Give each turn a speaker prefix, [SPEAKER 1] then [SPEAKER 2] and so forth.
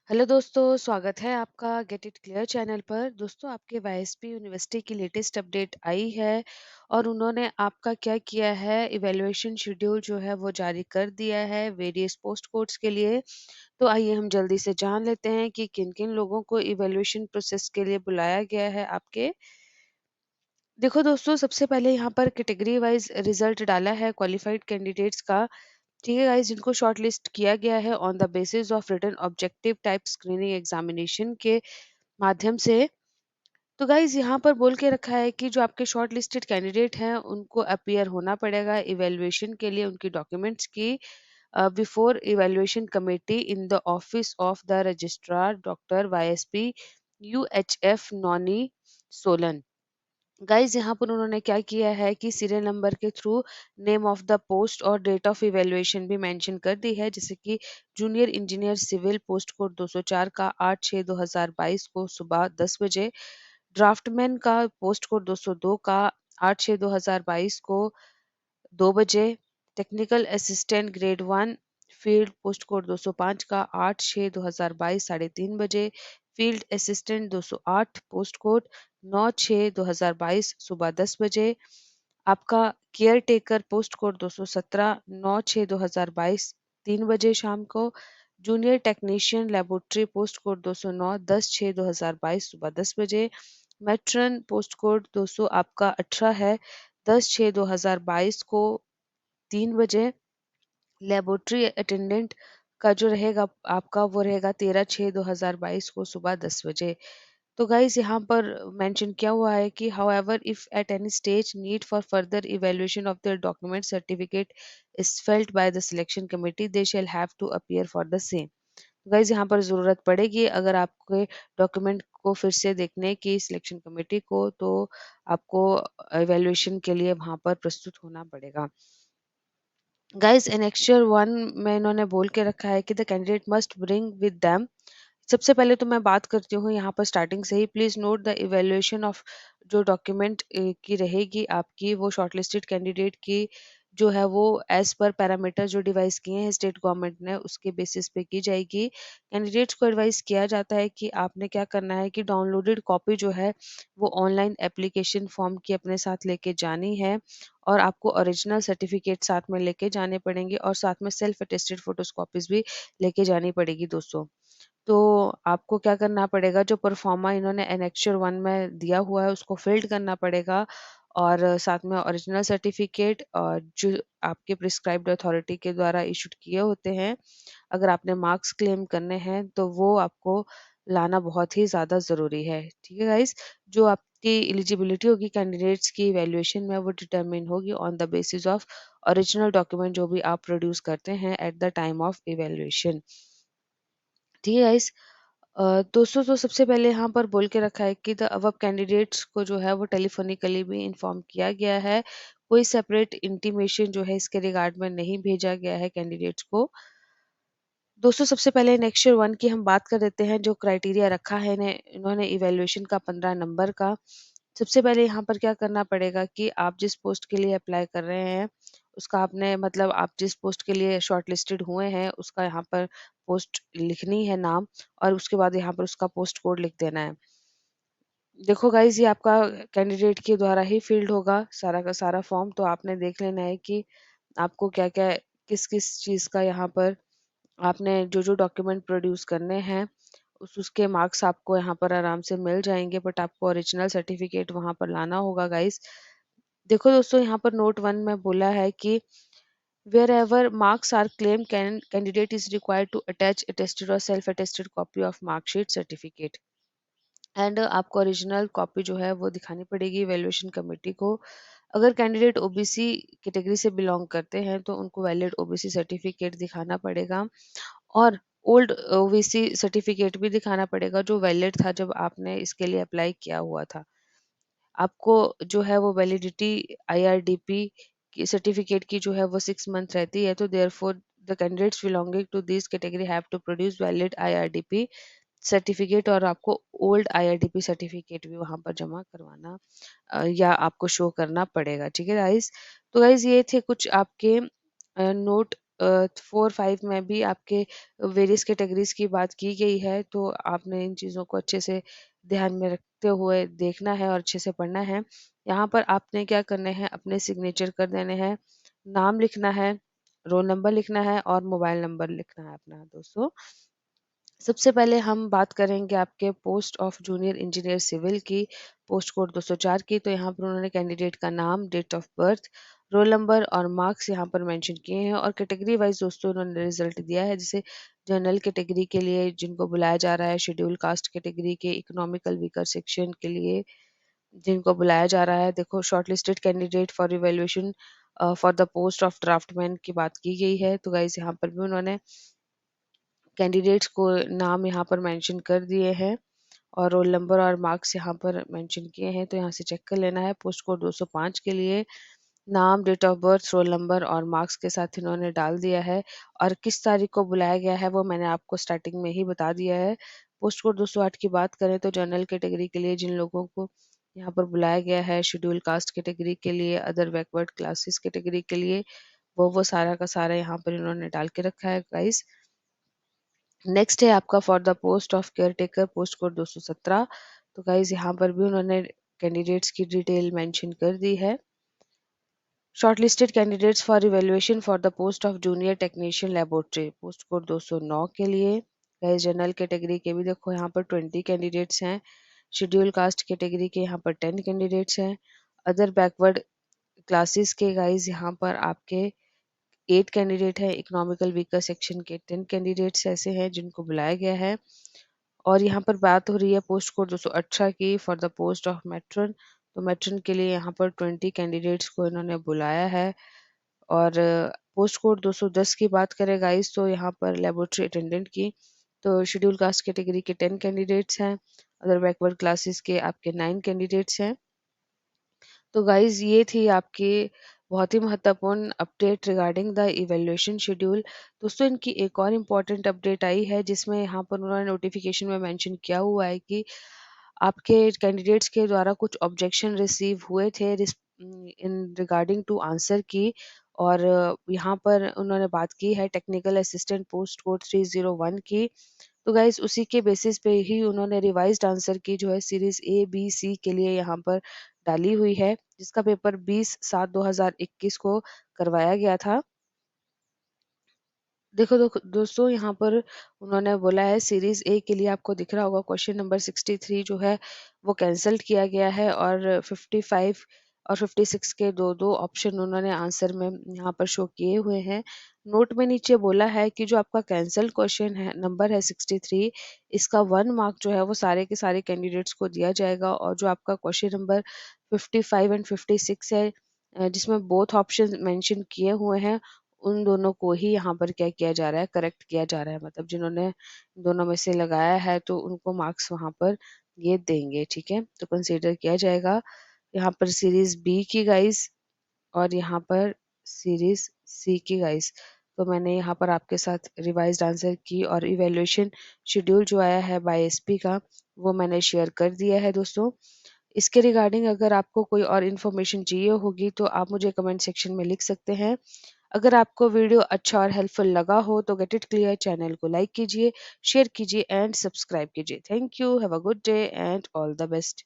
[SPEAKER 1] Hello दोस्तों, स्वागत है आपका गेट इट क्लियर चैनल पर। दोस्तों, आपके वाईएसपी यूनिवर्सिटी की लेटेस्ट अपडेट आई है और उन्होंने आपका क्या किया है, इवैल्यूएशन शेड्यूल जो है वो जारी कर दिया है वेरियस पोस्ट कोड्स के लिए। तो आइए हम जल्दी से जान लेते हैं कि किन-किन लोगों को इवैल्यूएशन प्रोसेस के लिए बुलाया गया है आपके। देखो दोस्तों, सबसे पहले यहाँ पर कैटेगरी वाइज़ रिज़ल्ट डाला है क्वालिफाइड कैंडिडेट्स का। ठीक है गाइस, जिनको शॉर्टलिस्ट किया गया है on the basis of written objective type screening examination के माध्यम से। तो गाइस यहाँ पर बोल के रखा है कि जो आपके शॉर्ट लिस्टेड कैंडिडेट हैं उनको अपीयर होना पड़ेगा इवेल्युएशन के लिए उनकी डॉक्यूमेंट्स की before evaluation committee in the office of the registrar doctor YSP UHF Nauni Solan. Guys यहाँ पर उन्होंने क्या किया है कि सीरियल नंबर के through name of the post और डेट ऑफ इवैल्यूएशन भी मेंशन कर दी है, जैसे कि junior engineer civil post code 204 का 8/6/2022 को सुबह 10 बजे, ड्राफ्टमैन का पोस्ट कोड 202 का 8/6/2022 को 2 बजे, technical assistant grade 1 field post code 205 का 8/6/2022 3:30 बजे, फील्ड असिस्टेंट 208 पोस्ट कोड 9/6/2022 सुबह 10 बजे, आपका केयर टेकर पोस्ट कोड 217 9/6/2022 3 बजे शाम को, junior technician laboratory post code 209 10/6/2022 सुबह 10 बजे, मेट्रन पोस्ट कोड 200 आपका 18 है 10/6/2022 को 3 बजे, लेबोरेटरी अटेंडेंट का जो रहेगा आपका वो रहेगा 13/6/2022 को सुबह 10 बजे। तो गाइस यहाँ पर मेंशन किया हुआ है कि however if at any stage need for further evaluation of their document certificate is felt by the selection committee they shall have to appear for the same. Guys यहाँ पर ज़रूरत पड़ेगी अगर आपके डॉक्यूमेंट को फिर से देखने की सिलेक्शन कमेटी को, तो आपको इवैल्यूएशन के लिए वहाँ पर प्रस्तुत होना पड़ेगा। गाइस एनेक्चर 1 में इन्होंने बोल के रखा है कि the candidate must bring with them. सबसे पहले तो मैं बात करती हूँ यहाँ पर स्टार्टिंग से ही, please note the evaluation of जो डॉक्यूमेंट की रहेगी आपकी वो शॉर्टलिस्टेड कैंडिडेट की जो है वो एज पर पैरामीटर जो डिवाइस किए हैं स्टेट गवर्नमेंट ने उसके बेसिस पे की जाएगी। कैंडिडेट्स को एडवाइस किया जाता है कि आपने क्या करना है कि डाउनलोडेड कॉपी जो है वो ऑनलाइन एप्लीकेशन फॉर्म की अपने साथ लेके जानी है और आपको ओरिजिनल सर्टिफिकेट साथ में लेके जाने पड़ेंगे और साथ में सेल्फ अटेस्टेड फोटोस कॉपीज भी लेके जानी पड़ेगी दोस्तों। तो आपको क्या करना पड़ेगा, जो परफॉर्मा इन्होंने एनेक्चर 1 में दिया हुआ है उसको फ़िल्ड करना पड़ेगा और साथ में ओरिजिनल सर्टिफिकेट और जो आपके प्रिस्क्राइब्ड अथॉरिटी के द्वारा इश्यूड किए होते हैं। अगर आपने मार्क्स क्लेम करने हैं तो वो आपको लाना बहुत ही ज़्यादा ज़रूरी है। ठीक है गाइस? जो आपकी एलिजिबिलिटी होगी कैंडिडेट्स की इवैल्यूएशन में वो डिटरमाइन होगी on the basis of original document जो भी आप प्रोड्यूस करते हैं at the time of evaluation. ठीक है गाइस? दोस्तों तो सबसे पहले यहाँ पर बोल के रखा है कि द अबव कैंडिडेट्स को जो है वो टेलीफोनिकली भी इन्फॉर्म किया गया है। कोई सेपरेट इंटीमेशन जो है इसके रिगार्ड में नहीं भेजा गया है कैंडिडेट्स को। दोस्तों सबसे पहले नेक्स्ट 1 की हम बात कर देते हैं, जो क्राइटेरिया रखा है इन्होंने इवैल्यूएशन का 15 नंबर का। सबसे पहले यहाँ पर क्या करना पड़ेगा कि आप जिस पोस्ट के लिए अप्लाई कर रहे हैं, उसका आपने मतलब आप जिस पोस्ट के लिए शॉर्टलिस्टेड हुए हैं, उसका यहाँ पर पोस्ट लिखनी है नाम और उसके बाद यहाँ पर उसका पोस्ट कोड लिख देना है। देखो गाइज़, ये आपका कैंडिडेट के द्वारा ही फ़ील्ड होगा सारा का सारा फॉर्म, तो आपने देख लेना है कि आपको क्या-क्या किस-किस चीज़ का यहाँ पर आपने जो-जो डॉक्यूमेंट प्रोड्यूस करने हैं, उसके मार्क्स आपको यहाँ पर आराम से मिल जाएँगे, बट आपको ओरिजिनल सर्टिफिकेट वहाँ पर लाना होगा गाइज़। देखो दोस्तों, यहाँ पर नोट 1 में बोला है कि wherever marks are claimed, candidate is required to attach attested or self-attested copy of mark sheet certificate and आपको ओरिजिनल कॉपी जो है वो दिखानी पड़ेगी वैल्यूएशन कमेटी को। अगर कैंडिडेट ओबीसी कैटेगरी से बिलोंग करते हैं तो उनको वैलिड ओबीसी सर्टिफिकेट दिखाना पड़ेगा और ओल्ड ओबीसी सर्टिफिकेट भी दिखाना पड़ेगा जो वैलिड था जब आपने इसके लिए अप्लाई किया हुआ था। आपको जो है वो वैलिडिटी आईआरडीपी की सर्टिफिकेट की जो है वो 6 मंथ रहती है, तो therefore the candidates belonging to this category have to produce valid IRDP certificate और आपको ओल्ड आईआरडीपी सर्टिफिकेट भी वहाँ पर जमा करवाना या आपको शो करना पड़ेगा। ठीक है गाइस? तो गाइस ये थे कुछ आपके नोट 4-5 में भी आपके वेरियस कैटेगरीज़ की बात की गई है, तो आपने इन चीज़ों को अच्छे से ध्यान में रखते हुए देखना है और अच्छे से पढ़ना है। यहाँ पर आपने क्या करने हैं, अपने सिग्नेचर कर देने हैं, नाम लिखना है, रोल नंबर लिखना है और मोबाइल नंबर लिखना है अपना दोस्तों। सबसे पहले हम बात करेंगे आपके post of junior engineer civil की, पोस्ट कोड 204 की। तो यहाँ पर उन्होंने कैंडिडेट का नाम, date of birth, roll number और मार्क्स यहाँ पर मेंशन किए हैं और कैटेगरी वाइज दोस्तों उन्होंने रिजल्ट दिया है। जैसे जनरल कैटेगरी के लिए जिनको बुलाया जा रहा है, शेड्यूल कास्ट कैटेगरी के इकोनॉमिकल वीकर सेक्शन के लिए जिनको बुलाया जा रहा है, देखो shortlisted candidate for evaluation for the post of draftman की बात की गई है। तो गाइस यहाँ पर भी उन्होंने कैंडिडेट्स को नाम यहाँ पर मेंशन कर दिए हैं और रोल नंबर और मार्क्स यहाँ पर मेंशन किए हैं, तो यहाँ से चेक कर लेना है। पोस्ट कोड 205 के लिए नाम, date of birth, roll number और मार्क्स के साथ इन्होंने डाल दिया है और किस तारीख को बुलाया गया है वो मैंने आपको स्टार्टिंग में ही बता दिया है। पोस्ट कोड 208 की बात करें तो जनरल कैटेगरी के लिए जिन लोगों को यहाँ पर बुलाया गया है, शेड्यूल कास्ट कैटेगरी के लिए, अदर बैकवर्ड क्लासेस कैटेगरी के लिए, वो सारा का सारा यहाँ पर इन्होंने डाल के रखा है गाइस। नेक्स्ट है आपका for the post of care taker, post code 217। तो गाइज यहाँ पर भी उन्होंने कैंडिडेट्स की डिटेल मेंशन कर दी है। Shortlisted candidates for evaluation for the post of junior technician laboratory, post code 209 के लिए। गाइज जनरल कैटेगरी के भी देखो यहाँ पर 20 कैंडिडेट्स हैं, शेड्यूल कास्ट कैटेगरी के यहाँ पर 10 कैंडिडेट्स हैं, अदर बैकवर्ड क्लासेस के गाइज यहाँ पर आपके 8 कैंडिडेट हैं, इकोनॉमिकल वीकर सेक्शन के 10 कैंडिडेट्स ऐसे हैं जिनको बुलाया गया है। और यहाँ पर बात हो रही है पोस्ट कोड 218 की for the post of matron. तो मैट्रन के लिए यहाँ पर 20 कैंडिडेट्स को इन्होंने बुलाया है। और पोस्ट कोड 210 की बात करें गाइस तो यहाँ पर लेबोरेटरी अटेंडेंट की, तो शेड्यूल कास्ट कैटेगरी के 10 कैंडिडेट्स हैं, अदर बैकवर्ड क्लासेस के आपके 9 कैंडिडेट्स हैं। तो गाइज ये थी आपकी बहुत ही महत्वपूर्ण update regarding the evaluation schedule. दोस्तों इनकी एक और इम्पॉर्टेंट अपडेट आई है जिसमें यहाँ पर उन्होंने नोटिफिकेशन में मेंशन किया हुआ है कि आपके कैंडिडेट्स के द्वारा कुछ ऑब्जेक्शन रिसीव हुए थे इन रिगार्डिंग टू आंसर की। और यहाँ पर उन्होंने बात की है टेक्निकल असिस्टेंट पोस्ट कोड 301 की। तो गाइज उसी के बेसिस पे ही उन्होंने रिवाइज्ड आंसर की जो है सीरीज ए बी सी के लिए यहाँ पर डाली हुई है, जिसका पेपर 20/7/2021 को करवाया गया था। देखो दोस्तों यहाँ पर उन्होंने बोला है सीरीज ए के लिए आपको दिख रहा होगा क्वेश्चन नंबर 63 जो है वो कैंसिल किया गया है और 55 और 56 के दो दो ऑप्शन उन्होंने आंसर में यहाँ पर शो किए हुए हैं। नोट में नीचे बोला है कि जो आपका कैंसिल क्वेश्चन है नंबर है 63, इसका 1 मार्क जो है वो सारे के सारे कैंडिडेट्स को दिया जाएगा। और जो आपका क्वेश्चन नंबर 55 एंड 56 है जिसमें बोथ ऑप्शन मेंशन किए हुए हैं, उन दोनों को ही यहाँ पर क्या किया जा रहा है, करेक्ट किया जा रहा है। मतलब जिन्होंने दोनों में से लगाया है तो उनको मार्क्स वहाँ पर ये देंगे, ठीक है, तो कंसीडर किया जाएगा। यहाँ पर सीरीज बी की गाइस और यहाँ पर सीरीज सी की गाइस। तो मैंने यहाँ पर आपके साथ रिवाइज्ड आंसर की और इवैल्यूएशन शेड्यूल जो आया है बाय एसपी का वो मैंने शेयर कर दिया है दोस्तों। इसके रिगार्डिंग अगर आपको कोई और इन्फॉर्मेशन चाहिए होगी तो आप मुझे कमेंट सेक्शन में लिख सकते हैं। अगर आपको वीडियो अच्छा और हेल्पफुल लगा हो तो गेट इट क्लियर चैनल को लाइक कीजिए, शेयर कीजिए एंड सब्सक्राइब कीजिए। Thank you, have a good day and all the best.